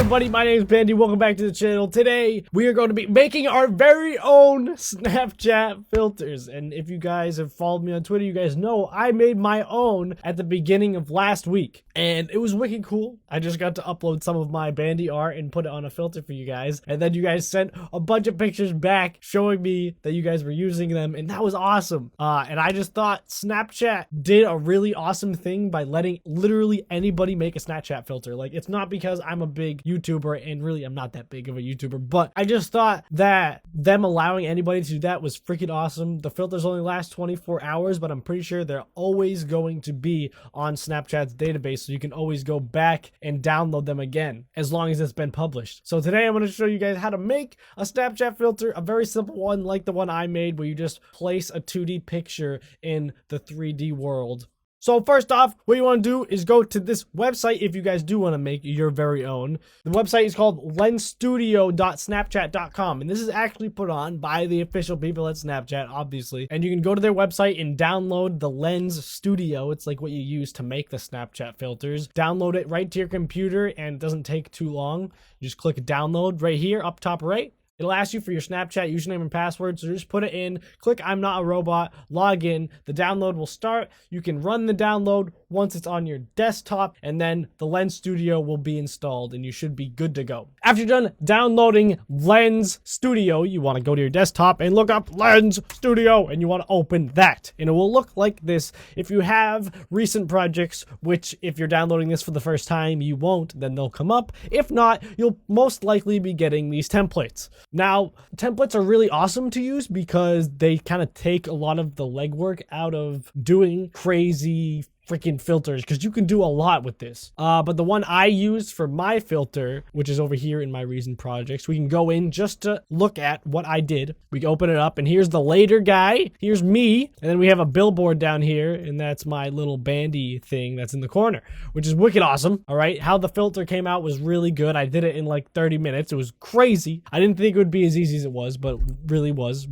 everybody, my name is Bandi. Welcome back to the channel. Today, we are going to be making our very own Snapchat filters. And if you guys have followed me on Twitter, you guys know I made my own at the beginning of last week. And it was wicked cool. I just got to upload some of my Bandi art and put it on a filter for you guys. And then you guys sent a bunch of pictures back showing me that you guys were using them. And that was awesome. And I just thought Snapchat did a really awesome thing by letting literally anybody make a Snapchat filter. Like, it's not because I'm a big YouTuber, and really I'm not that big of a YouTuber, but I just thought that them allowing anybody to do that was freaking awesome. The filters only last 24 hours, but I'm pretty sure they're always going to be on Snapchat's database, so you can always go back and download them again as long as it's been published. So today I'm going to show you guys how to make a Snapchat filter, a very simple one like the one I made, where you just place a 2D picture in the 3D world. So first off, what you want to do is go to this website if you guys do want to make your very own. The website is called lensstudio.snapchat.com, and this is actually put on by the official people at Snapchat, obviously. And you can go to their website and download the Lens Studio. It's like what you use to make the Snapchat filters. Download it right to your computer, and it doesn't take too long. You just click download right here, up top right. It'll ask you for your Snapchat username and password, so just put it in, click I'm not a robot, log in, the download will start. You can run the download once it's on your desktop, and then the Lens Studio will be installed, and you should be good to go. After you're done downloading Lens Studio, you want to go to your desktop and look up Lens Studio, and you want to open that, and it will look like this. If you have recent projects, which if you're downloading this for the first time, you won't, then they'll come up. If not, you'll most likely be getting these templates. Now, templates are really awesome to use because they kind of take a lot of the legwork out of doing crazy freaking filters, because you can do a lot with this. But the one I used for my filter, which is over here in my recent projects, we can go in just to look at what I did. We can open it up, and here's the later guy. Here's me, and then we have a billboard down here, and that's my little Bandi thing that's in the corner, which is wicked awesome. All right, how the filter came out was really good. I did it in like 30 minutes. It was crazy. I didn't think it would be as easy as it was, but really was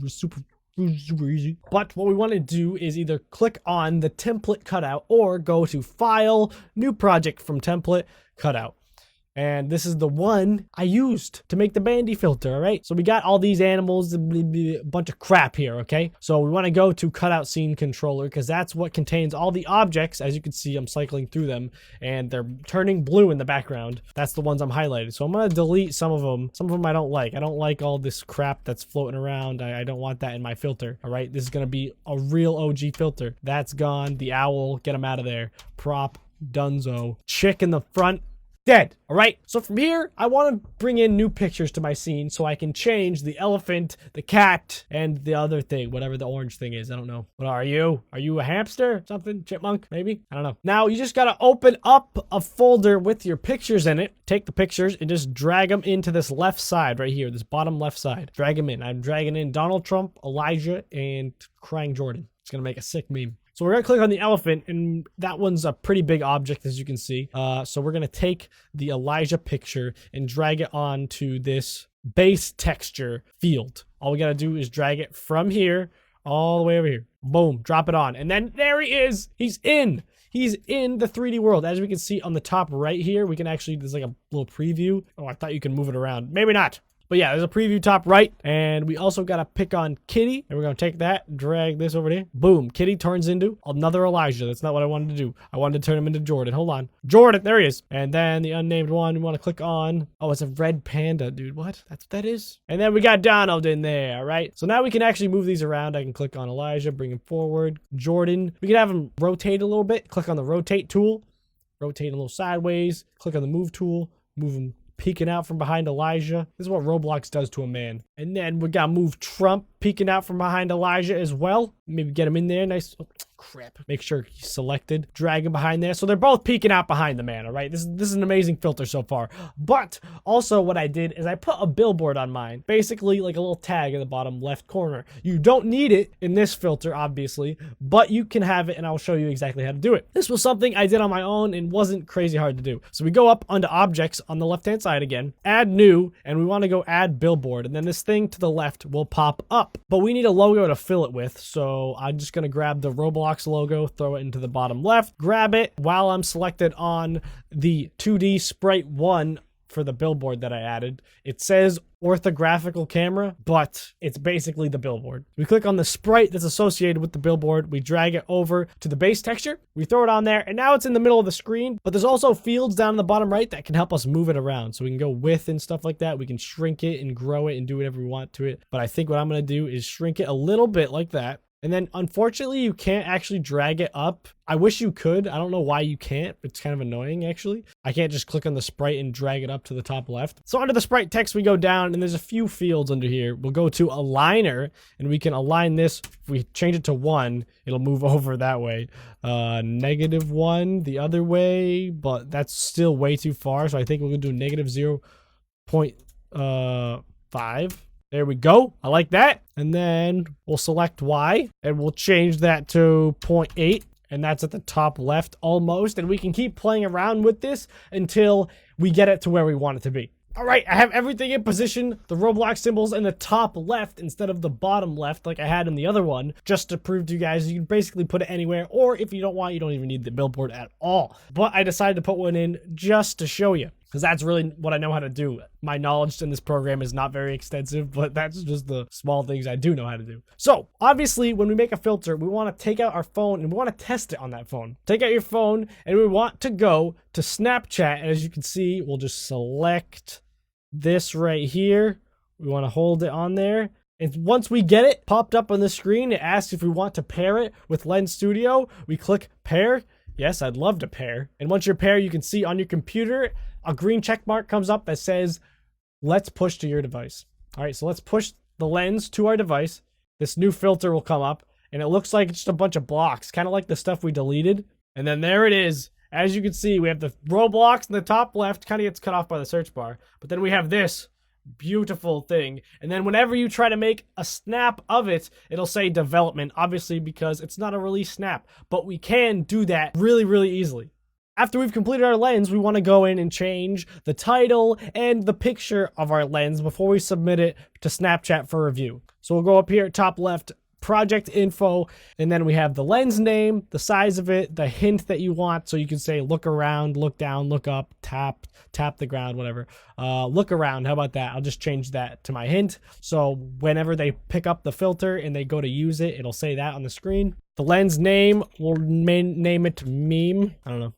super easy. But what we want to do is either click on the template cutout or go to File, New Project from Template, Cutout. And this is the one I used to make the Bandi filter, all right? So we got all these animals, a bunch of crap here, okay? So we want to go to Cutout Scene Controller, because that's what contains all the objects. As you can see, I'm cycling through them, and they're turning blue in the background. That's the ones I'm highlighting. So I'm going to delete some of them. Some of them I don't like. I don't like all this crap that's floating around. I don't want that in my filter, all right? This is going to be a real OG filter. That's gone. The owl, get him out of there. Prop, dunzo. Chick in the front, dead. All right, so from here I want to bring in new pictures to my scene so I can change the elephant, the cat, and the other thing, whatever the orange thing is. I don't know. What are you a hamster? Something? Chipmunk? Maybe? I don't know. Now you just got to open up a folder with your pictures in it, take the pictures, and just drag them into this left side right here, this bottom left side. Drag them in. I'm dragging in Donald Trump, Elijah, and Crying Jordan. It's gonna make a sick meme. So we're going to click on the elephant, and that one's a pretty big object, as you can see. So we're going to take the Elijah picture and drag it onto this base texture field. All we got to do is drag it from here all the way over here. Boom, drop it on. And then there he is. He's in. He's in the 3D world. As we can see on the top right here, we can actually, there's like a little preview. Oh, I thought you can move it around. Maybe not. But yeah, there's a preview top right, and we also got to pick on Kitty, and we're going to take that, drag this over here. Boom, Kitty turns into another Elijah. That's not what I wanted to do. I wanted to turn him into Jordan. Hold on. Jordan, there he is. And then the unnamed one, we want to click on, oh, it's a red panda, dude. What? That's what that is? And then we got Donald in there, all right? So now we can actually move these around. I can click on Elijah, bring him forward. Jordan, we can have him rotate a little bit. Click on the rotate tool, rotate a little sideways. Click on the move tool, move him peeking out from behind Elijah. This is what Roblox does to a man. And then we gotta move Trump peeking out from behind Elijah as well. Maybe get him in there. Nice. Oh, crap. Make sure he's selected. Drag him behind there. So they're both peeking out behind the man, all right? This is an amazing filter so far. But also what I did is I put a billboard on mine. Basically like a little tag in the bottom left corner. You don't need it in this filter, obviously, but you can have it, and I'll show you exactly how to do it. This was something I did on my own and wasn't crazy hard to do. So we go up onto objects on the left-hand side again, add new, and we want to go add billboard, and then this thing to the left will pop up. But we need a logo to fill it with, so I'm just going to grab the Roblox logo, throw it into the bottom left, grab it while I'm selected on the 2D Sprite 1 for the billboard that I added. It says orthographical camera, but it's basically the billboard. We click on the sprite that's associated with the billboard. We drag it over to the base texture. We throw it on there, and now it's in the middle of the screen, but there's also fields down in the bottom right that can help us move it around. So we can go width and stuff like that. We can shrink it and grow it and do whatever we want to it. But I think what I'm going to do is shrink it a little bit like that. And then unfortunately, you can't actually drag it up. I wish you could. I don't know why you can't. It's kind of annoying, actually. I can't just click on the sprite and drag it up to the top left. So under the sprite text, we go down and there's a few fields under here. We'll go to aligner and we can align this. If we change it to 1, it'll move over that way. -1 the other way, but that's still way too far. So I think we're going to do -0.5. There we go. I like that. And then we'll select Y and we'll change that to 0.8. And that's at the top left almost. And we can keep playing around with this until we get it to where we want it to be. All right, I have everything in position. The Roblox symbols in the top left instead of the bottom left like I had in the other one, just to prove to you guys you can basically put it anywhere. Or if you don't want, you don't even need the billboard at all. But I decided to put one in just to show you, because that's really what I know how to do. My knowledge in this program is not very extensive, but that's just the small things I do know how to do. So obviously, when we make a filter, we want to take out our phone and we want to test it on that phone. Take out your phone and we want to go to Snapchat. And as you can see, we'll just select this right here. We want to hold it on there. And once we get it popped up on the screen, it asks if we want to pair it with Lens Studio. We click pair. Yes, I'd love to pair. And once you're paired, you can see on your computer, a green check mark comes up that says, let's push to your device. All right, so let's push the lens to our device. This new filter will come up, and it looks like just a bunch of blocks, kind of like the stuff we deleted. And then there it is. As you can see, we have the Roblox in the top left, kind of gets cut off by the search bar. But then we have this beautiful thing. And then whenever you try to make a snap of it, it'll say development, obviously because it's not a release snap. But we can do that really, really easily. After we've completed our lens, we want to go in and change the title and the picture of our lens before we submit it to Snapchat for review. So we'll go up here, top left, project info, and then we have the lens name, the size of it, the hint that you want. So you can say look around, look down, look up, tap the ground, whatever. Look around, how about that? I'll just change that to my hint. So whenever they pick up the filter and they go to use it, it'll say that on the screen. The lens name, we'll name it meme. I don't know.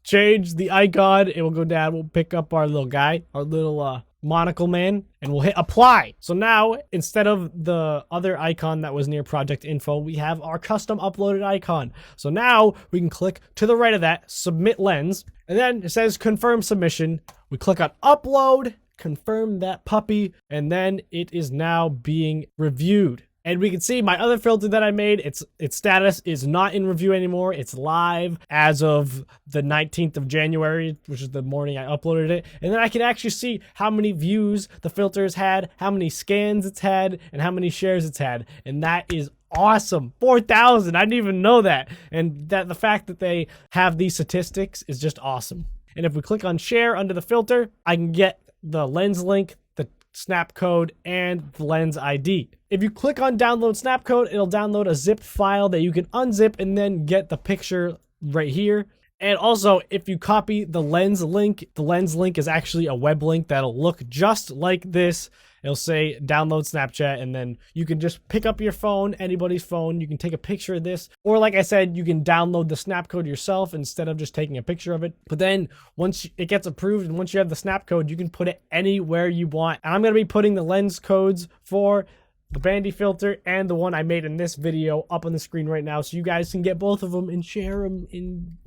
Change the icon, it will go down. We'll pick up our little guy, our little monocle man, and we'll hit apply. So now instead of the other icon that was near project info, we have our custom uploaded icon. So now we can click to the right of that, submit lens, and then it says confirm submission. We click on upload, confirm that puppy, and then it is now being reviewed. And we can see my other filter that I made, its status is not in review anymore. It's live as of the 19th of January, which is the morning I uploaded it. And then I can actually see how many views the filter has had, how many scans it's had, and how many shares it's had. And that is awesome. 4,000. I didn't even know that. And that the fact that they have these statistics is just awesome. And if we click on share under the filter, I can get the lens link, the snap code, and the lens ID. If you click on download snap code, it'll download a zip file that you can unzip and then get the picture right here. And also, if you copy the lens link is actually a web link that'll look just like this. It'll say download Snapchat, and then you can just pick up your phone, anybody's phone. You can take a picture of this, or like I said, you can download the snap code yourself instead of just taking a picture of it. But then once it gets approved and once you have the snap code, you can put it anywhere you want. And I'm going to be putting the lens codes for the Bandi filter and the one I made in this video up on the screen right now, so you guys can get both of them and share them in,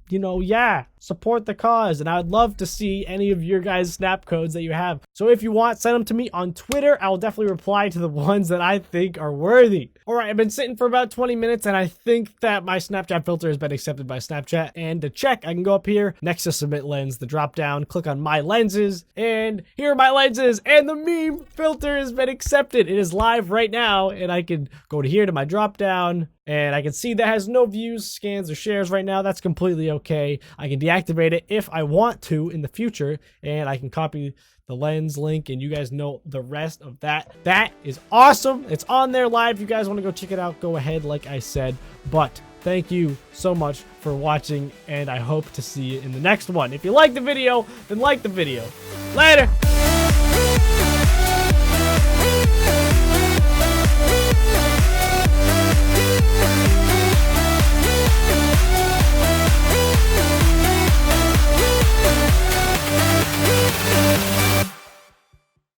you know, yeah, support the cause. And I would love to see any of your guys' snap codes that you have. So if you want, send them to me on Twitter. I will definitely reply to the ones that I think are worthy. All right, I've been sitting for about 20 minutes, and I think that my Snapchat filter has been accepted by Snapchat. And to check, I can go up here next to submit lens, the drop down, click on my lenses, and here are my lenses. And the meme filter has been accepted. It is live right now, and I can go to here to my drop down, and I can see that has no views, scans, or shares right now. That's completely okay. I can deactivate it if I want to in the future, and I can copy the lens link, and you guys know the rest of that. That is awesome. It's on there live. If you guys want to go check it out, go ahead, like I said. But thank you so much for watching, and I hope to see you in the next one. If you like the video, then like the video. Later.